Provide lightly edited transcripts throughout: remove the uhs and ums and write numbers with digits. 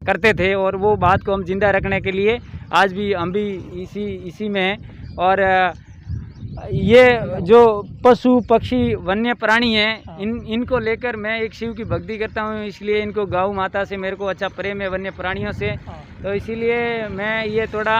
करते थे, और वो बात को हम जिंदा रखने के लिए आज भी हम भी इसी में हैं। और ये जो पशु पक्षी वन्य प्राणी हैं, इनको लेकर मैं एक शिव की भक्ति करता हूँ, इसलिए इनको गौ माता से मेरे को अच्छा प्रेम है, वन्य प्राणियों से। तो इसीलिए मैं ये थोड़ा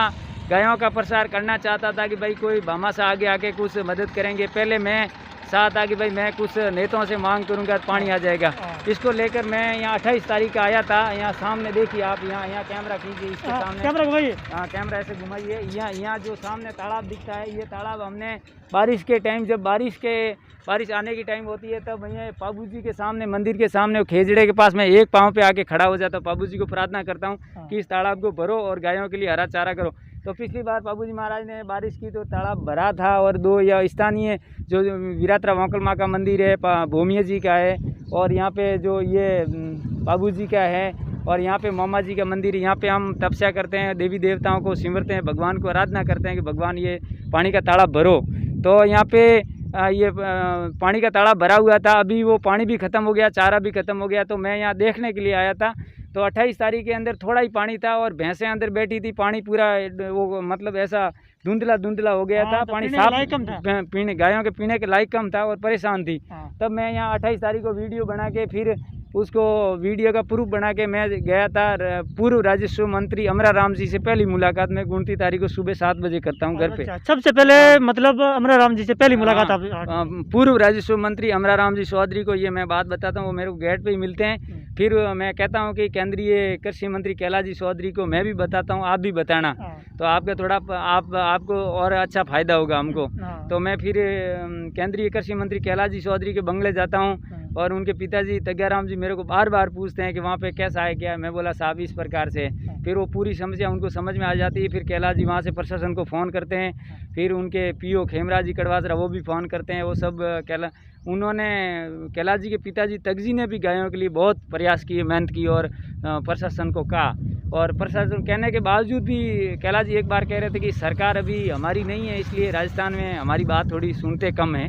गायों का प्रसार करना चाहता था कि भाई कोई भामाशाह आगे आके कुछ मदद करेंगे। पहले मैं साथ आ कि भाई मैं कुछ नेताओं से मांग करूंगा तो पानी आ जाएगा। इसको लेकर मैं यहाँ 28 तारीख का आया था। यहाँ सामने देखिए आप, यहाँ कैमरा कीजिए, इसके सामने कैमरा घुमाइए, हाँ कैमरा ऐसे घुमाइए। यहाँ जो सामने तालाब दिखता है, ये तालाब हमने बारिश के टाइम, जब बारिश आने की टाइम होती है तब मैं पाबू जी के सामने, मंदिर के सामने खेजड़े के पास मैं एक पाँव पे आके खड़ा हो जाता हूँ। पाबू जी को प्रार्थना करता हूँ कि इस तालाब को भरो और गायों के लिए हरा चारा करो। तो पिछली बार बाबू जी महाराज ने बारिश की तो तालाब भरा था, और दो या स्थानीय जो वीरात्रा वोंकल माँ का मंदिर है, भूमिया जी का है, और यहाँ पे जो ये बाबू जी का है, और यहाँ पे मामा जी का मंदिर है। यहाँ पे हम तपस्या करते हैं, देवी देवताओं को सिमरते हैं, भगवान को आराधना करते हैं कि भगवान ये पानी का तालाब भरो। तो यहाँ पे ये पानी का तालाब भरा हुआ था, अभी वो पानी भी ख़त्म हो गया, चारा भी ख़त्म हो गया। तो मैं यहाँ देखने के लिए आया था। तो 28 तारीख के अंदर थोड़ा ही पानी था, और भैंसें अंदर बैठी थी, पानी पूरा वो मतलब ऐसा धुंधला हो गया था, पानी साफ पीने गायों के पीने के लायक कम था, और परेशान थी। तब मैं यहाँ 28 तारीख को वीडियो बना के, फिर उसको वीडियो का प्रूफ बना के मैं गया था। पूर्व राजस्व मंत्री अमरा राम जी से पहली मुलाकात मैं 29 तारीख को सुबह 7 बजे करता हूँ घर पे। सबसे पहले मतलब अमरा राम जी से पहली मुलाकात आप? पूर्व राजस्व मंत्री अमरा राम जी चौधरी को ये मैं बात बताता हूँ, वो मेरे को गेट पे ही मिलते हैं। फिर मैं कहता हूँ कि केंद्रीय कृषि मंत्री कैलाश जी चौधरी को मैं भी बताता हूँ, आप भी बताना, तो आपका थोड़ा आपको और अच्छा फ़ायदा होगा हमको। तो मैं फिर केंद्रीय कृषि मंत्री कैलाश जी चौधरी के बंगले जाता हूँ, और उनके पिताजी तग्याराम जी मेरे को बार बार पूछते हैं कि वहाँ पे कैसा है क्या है। मैं बोला साहब इस प्रकार से। फिर वो पूरी समस्या उनको समझ में आ जाती है। फिर कैलाश जी वहाँ से प्रशासन को फ़ोन करते हैं, फिर उनके पीओ खेमराज जी कड़वासरा वो भी फ़ोन करते हैं। वो सब कैलाश जी के पिताजी तगजी ने भी गायों के लिए बहुत प्रयास किए, मेहनत की, और प्रशासन को कहा, और प्रशासन कहने के बावजूद भी कैलाश जी एक बार कह रहे थे कि सरकार अभी हमारी नहीं है, इसलिए राजस्थान में हमारी बात थोड़ी सुनते कम है।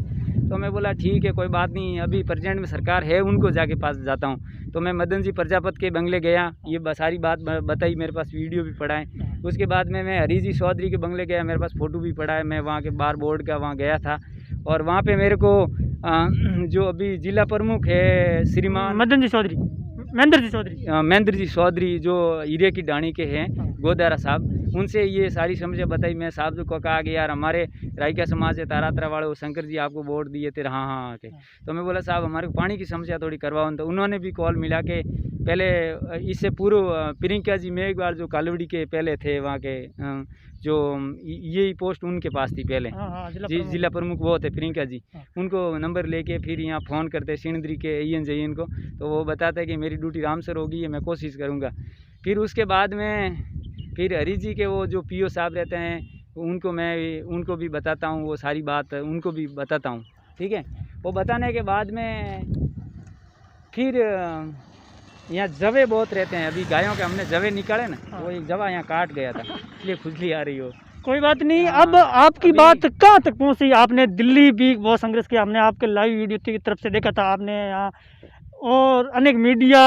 तो मैं बोला ठीक है कोई बात नहीं, अभी प्रेजेंट में सरकार है, उनको जाके पास जाता हूँ। तो मैं मदन जी प्रजापत के बंगले गया, ये सारी बात बताई, मेरे पास वीडियो भी पड़ा है। उसके बाद में मैं हरी जी चौधरी के बंगले गया, मेरे पास फ़ोटो भी पड़ा है। मैं वहाँ के बार बोर्ड का वहाँ गया था, और वहाँ पे मेरे को जो अभी जिला प्रमुख है श्रीमान मदन जी चौधरी, महेंद्र जी चौधरी जो हीरे की डाणी के हैं, गोदारा साहब, उनसे ये सारी समस्या बताई। मैं साहब को कहा कि यार हमारे रायका समाज से तारातरा वाले वो शंकर जी आपको वोट दिए थे, हाँ के। तो मैं बोला साहब हमारे पानी की समस्या थोड़ी करवाओ। तो उन्होंने भी कॉल मिला के, पहले इससे पूर्व प्रियंका जी मेघवाल जो कालवड़ी के पहले थे, वहाँ के जो यही पोस्ट उनके पास थी पहले, जिला प्रमुख वो थे प्रियंका जी। उनको नंबर लेके फिर यहाँ फ़ोन करते सिंदरी के EN जयन को, तो वो बताते कि मेरी ड्यूटी राम सर होगी, मैं कोशिश करूँगा। फिर उसके बाद में फिर हरी जी के वो जो PO साहब रहते हैं, उनको भी बताता हूँ, वो सारी बात उनको भी बताता हूँ, ठीक है। वो बताने के बाद में फिर यहाँ जवे बहुत रहते हैं, अभी गायों के हमने जवे निकाले ना, वो एक जवा यहाँ काट गया था, इसलिए खुजली आ रही हो। कोई बात नहीं। अब आपकी बात कहाँ तक पहुँची? आपने दिल्ली भी बहुत संघर्ष किया, हमने आपके लाइव वीडियो की तरफ से देखा था आपने यहाँ, और अनेक मीडिया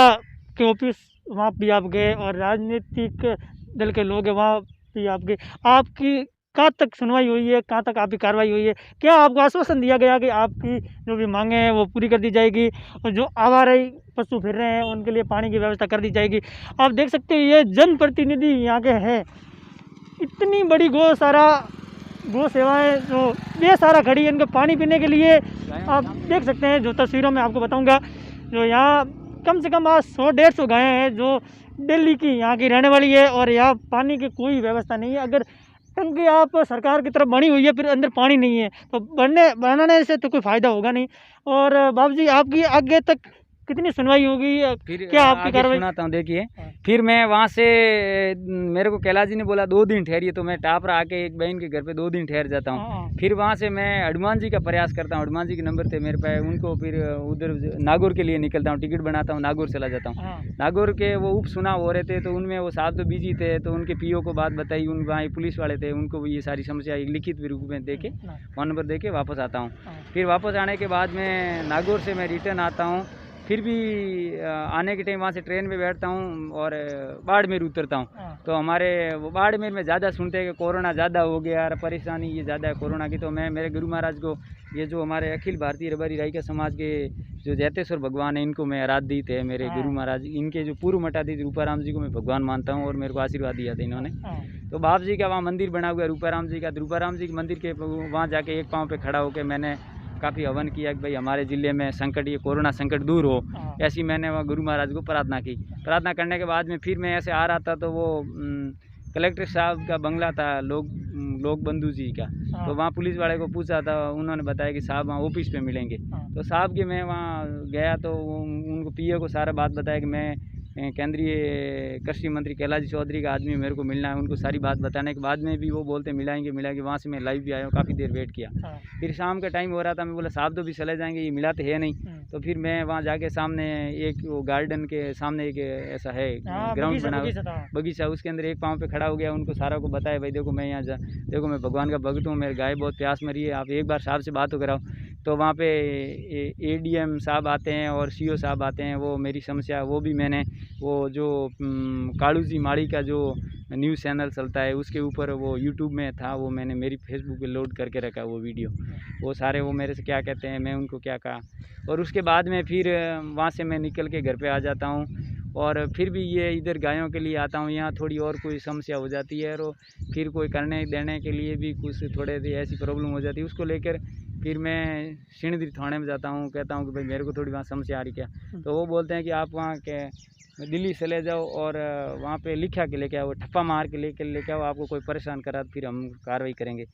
के ऑफिस वहाँ भी आप गए, और राजनीतिक दल के लोग हैं वहाँ भी आप गए। आपकी कहाँ तक सुनवाई हुई है, कहाँ तक आपकी कार्रवाई हुई है? क्या आपको आश्वासन दिया गया कि आपकी जो भी मांगे हैं वो पूरी कर दी जाएगी, और जो आवारा पशु फिर रहे हैं उनके लिए पानी की व्यवस्था कर दी जाएगी? आप देख सकते हैं ये जनप्रतिनिधि यहाँ के हैं, इतनी बड़ी गौ सेवाएं जो बेसहारा खड़ी है इनको पानी पीने के लिए। आप देख सकते हैं, जो तस्वीरों में आपको बताऊँगा, जो यहाँ कम से कम आज 100-150 गायें हैं जो दिल्ली की यहाँ की रहने वाली है, और यहाँ पानी की कोई व्यवस्था नहीं है। अगर टंकी आप सरकार की तरफ बनी हुई है, फिर अंदर पानी नहीं है, तो बनाने से तो कोई फ़ायदा होगा नहीं। और बाबू जी आपकी आगे तक कितनी सुनवाई होगी, क्या आपकी कार्रवाई? सुनाता हूँ, देखिए। फिर मैं वहाँ से, मेरे को कैलाश जी ने बोला 2 दिन ठहरिए, तो मैं टापरा आके एक बहन के घर पे 2 दिन ठहर जाता हूँ। फिर वहाँ से मैं हनुमान जी का प्रयास करता हूँ, हनुमान जी के नंबर थे मेरे पास, उनको फिर उधर नागौर के लिए निकलता हूँ, टिकट बनाता हूँ, नागौर चला जाता हूँ। नागौर के वो उप चुनाव हो रहे थे, तो उनमें वो साहब तो बिजी थे, तो उनके PO को बात बताई, उन वहाँ पुलिस वाले थे, उनको भी ये सारी समस्या एक लिखित रूप में दे के, फ़ोन नंबर दे के वापस आता हूँ। फिर वापस आने के बाद में नागौर से मैं रिटर्न आता हूँ, फिर भी आने के टाइम वहाँ से ट्रेन में बैठता हूँ और बाड़मेर उतरता हूँ। हाँ। तो हमारे वो बाड़मेर में ज़्यादा सुनते हैं कि कोरोना ज़्यादा हो गया यार, परेशानी ये ज़्यादा है कोरोना की। तो मैं मेरे गुरु महाराज को, ये जो हमारे अखिल भारतीय रबारी राई का समाज के जो जैतेश्वर भगवान है, इनको मैं आराधित है मेरे हाँ। गुरु महाराज। इनके जो पूर्व मठाधीश रूपाराम जी को मैं भगवान मानता हूँ और मेरे को आशीर्वाद दिया था इन्होंने। हाँ। तो बाप जी का वहाँ मंदिर बना हुआ है रूपाराम जी का। रूपाराम जी के मंदिर के वहाँ जाके एक पाँव पे खड़ा होकर मैंने काफ़ी हवन किया कि भाई हमारे ज़िले में संकट, ये कोरोना संकट दूर हो। हाँ। ऐसी मैंने वहाँ गुरु महाराज को प्रार्थना की। प्रार्थना करने के बाद में फिर मैं ऐसे आ रहा था तो वो कलेक्टर साहब का बंगला था, लोक बंधु जी का। हाँ। तो वहाँ पुलिस वाले को पूछा था, उन्होंने बताया कि साहब वहाँ ऑफिस पे मिलेंगे। हाँ। तो साहब के मैं वहाँ गया तो उनको पीए को सारा बात बताया कि मैं केंद्रीय कृषि मंत्री कैलाश चौधरी का आदमी, मेरे को मिलना है। उनको सारी बात बताने के बाद में भी वो बोलते मिलाएंगे मिलाएंगे। वहाँ से मैं लाइव भी आया हूँ, काफ़ी देर वेट किया। हाँ। फिर शाम का टाइम हो रहा था, मैं बोला साहब तो भी चले जाएंगे, ये मिलाते है नहीं। तो फिर मैं वहाँ जाके सामने एक वो गार्डन के सामने एक ऐसा है ग्राउंड बना हुआ बगीचा, उसके अंदर एक पाँव पे खड़ा हो गया। उनको सारा को बताया भाई देखो मैं यहाँ देखो मैं भगवान का भक्त हूँ, मेरे गाय बहुत प्यास मरी है, आप एक बार साहब से बात तो कराओ। तो वहाँ पे ADM साहब आते हैं और CO साहब आते हैं। वो मेरी समस्या, वो भी मैंने वो जो कालू जी माड़ी का जो न्यूज़ चैनल चलता है उसके ऊपर वो यूट्यूब में था, वो मैंने मेरी फेसबुक पे लोड करके रखा वो वीडियो। वो सारे वो मेरे से क्या कहते हैं, मैं उनको क्या कहा। और उसके बाद में फिर वहाँ से मैं निकल के घर पे आ जाता हूँ। और फिर भी ये इधर गायों के लिए आता हूँ, यहाँ थोड़ी और कोई समस्या हो जाती है और फिर कोई करने देने के लिए भी कुछ थोड़े ऐसी प्रॉब्लम हो जाती है, उसको लेकर फिर मैं सिणधरी थाने में जाता हूँ। कहता हूँ कि भाई मेरे को थोड़ी वहाँ समस्या आ रही क्या। तो वो बोलते हैं कि आप वहाँ के दिल्ली चले जाओ और वहाँ पे लिखा के लेके आओ, ठप्पा मार के लेके आओ, आपको कोई परेशान करा तो फिर हम कार्रवाई करेंगे।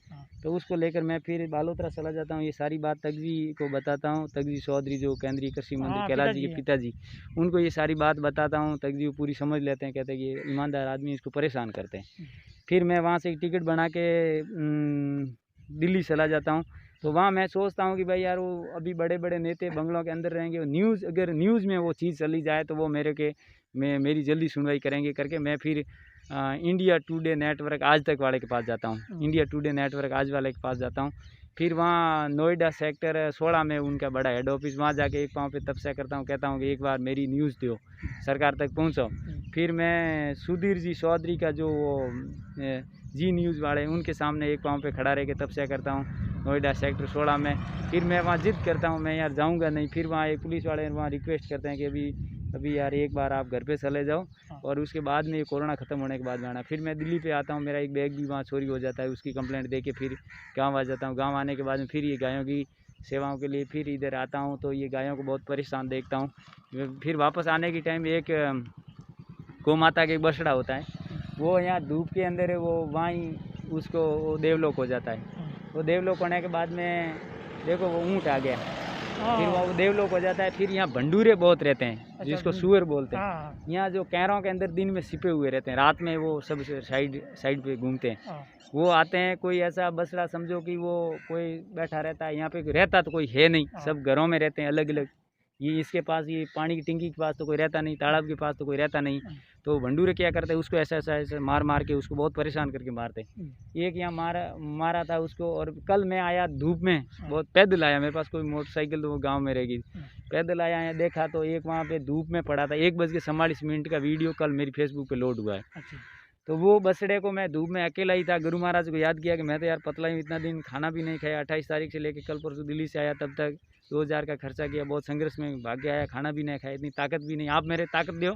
तो उसको लेकर मैं फिर बालोतरा चला जाता हूँ। ये सारी बात तगजी को बताता हूँ। तगजी चौधरी जो केंद्रीय कृषि मंत्री कैलाश जी के पिताजी, उनको ये सारी बात बताता हूँ। तगजी वो पूरी समझ लेते हैं, कहते हैं कि ये ईमानदार आदमी, इसको परेशान करते हैं। फिर मैं वहाँ से एक टिकट बना के दिल्ली चला जाता हूँ। तो वहाँ मैं सोचता हूँ कि भाई यार वो अभी बड़े बड़े नेता बंगलों के अंदर रहेंगे, न्यूज़ अगर न्यूज़ में वो चीज़ चली जाए तो वो मेरी जल्दी सुनवाई करेंगे करके मैं फिर इंडिया टुडे नेटवर्क आज तक वाले के पास जाता हूँ। इंडिया टुडे नेटवर्क आज वाले के पास जाता हूँ। फिर वहाँ नोएडा सेक्टर 16 में उनका बड़ा हेड ऑफिस, वहाँ जाके एक पाँव पे तपस्या करता हूँ। कहता हूँ कि एक बार मेरी न्यूज़ दो, सरकार तक पहुँचाओ। फिर मैं सुधीर जी चौधरी का जो वो जी न्यूज़ वाले, उनके सामने एक पाँव पे खड़ा रह के तपस्या करता हूँ नोएडा सेक्टर 16 में। फिर मैं वहाँ जिद करता हूँ मैं यार जाऊँगा नहीं। फिर वहाँ एक पुलिस वाले वहाँ रिक्वेस्ट करते हैं कि अभी यार एक बार आप घर पे चले जाओ और उसके बाद में ये कोरोना ख़त्म होने के बाद में आना। फिर मैं दिल्ली पे आता हूँ, मेरा एक बैग भी वहाँ चोरी हो जाता है, उसकी कंप्लेंट दे के फिर गाँव आ जाता हूँ। गाँव आने के बाद में फिर ये गायों की सेवाओं के लिए फिर इधर आता हूँ। तो ये गायों को बहुत परेशान देखता हूँ। फिर वापस आने के टाइम एक गौ माता का एक बछड़ा होता है, वो यहाँ धूप के अंदर वो वहीं उसको वो देवलोक हो जाता है। वो देवलोक होने के बाद में देखो वो ऊँट आ गया, फिर वो देवलोक हो जाता है। फिर यहाँ भंडूरे बहुत रहते हैं जिसको सुअर बोलते हैं। यहाँ जो कैरों के अंदर दिन में छिपे हुए रहते हैं, रात में वो सब साइड पे घूमते हैं। वो आते हैं, कोई ऐसा बछड़ा समझो कि वो कोई बैठा रहता है, यहाँ पे रहता तो कोई है नहीं, सब घरों में रहते हैं अलग अलग। ये इसके पास ये पानी की टंकी के पास तो कोई रहता नहीं, तालाब के पास तो कोई रहता नहीं। तो भंडूरे क्या करते हैं, उसको ऐसा मार के उसको बहुत परेशान करके मारते हैं। एक यहाँ मारा था उसको। और कल मैं आया धूप में, बहुत पैदल आया, मेरे पास कोई मोटरसाइकिल तो वो गांव में रहेगी, पैदल आया यहाँ देखा तो एक वहाँ पे धूप में पड़ा था। 1:44 का वीडियो कल मेरी फेसबुक पे लोड हुआ है। तो वो बछड़े को मैं धूप में अकेला ही था, गुरु महाराज को याद किया कि मैं तो यार पतला ही, इतना दिन खाना भी नहीं खाया। 28 तारीख से लेकर कल परसों दिल्ली से आया, तब तक 2000 का खर्चा किया, बहुत संघर्ष में भाग के आया, खाना भी नहीं खाया, इतनी ताकत भी नहीं। आप मेरे ताकत दो,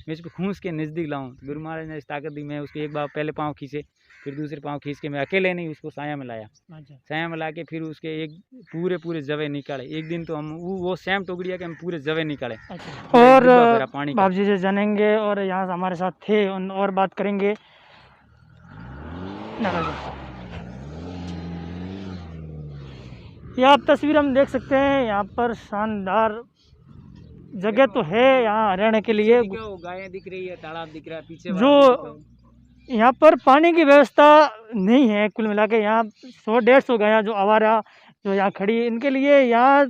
मैं इसको खूंस के नज़दीक लाऊं। तो गुरु महाराज ने इस ताकत दी। मैं उसके एक बार पहले पाँव खींचे, फिर दूसरे पाँव खींच के मैं अकेले नहीं उसको साया में लाया। साया में ला के फिर उसके एक पूरे जवे निकाले। एक दिन तो हम वो सैम टोकड़िया के हम पूरे जवे निकाले। और पानी बाप जी से जानेंगे और यहाँ हमारे साथ थे और बात करेंगे। ये आप तस्वीर हम देख सकते हैं, यहाँ पर शानदार जगह तो है यहाँ रहने के लिए। गायें दिख रही है, तालाब दिख रहा है पीछे, जो यहाँ पर पानी की व्यवस्था नहीं है। कुल मिला के यहाँ 100-150 गायें जो आवारा जो यहाँ खड़ी है, इनके लिए यहाँ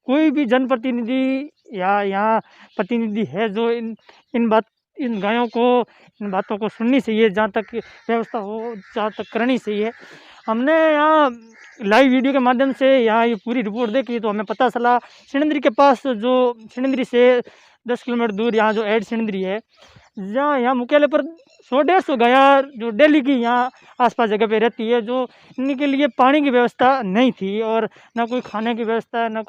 कोई भी जनप्रतिनिधि या यहाँ प्रतिनिधि है जो इन गायों को, इन बातों को सुननी चाहिए, जहाँ तक व्यवस्था हो जहाँ तक करनी चाहिए। हमने यहाँ लाइव वीडियो के माध्यम से यहाँ ये पूरी रिपोर्ट देखी तो हमें पता चला सिणंदरी के पास जो सिणंदरी से 10 किलोमीटर दूर यहाँ जो एड सिणंदरी है, यहाँ मुख्यालय पर 100-150 गाया जो डेली की यहाँ आसपास जगह पे रहती है, जो इनके लिए पानी की व्यवस्था नहीं थी और ना कोई खाने की व्यवस्था, ना कुछ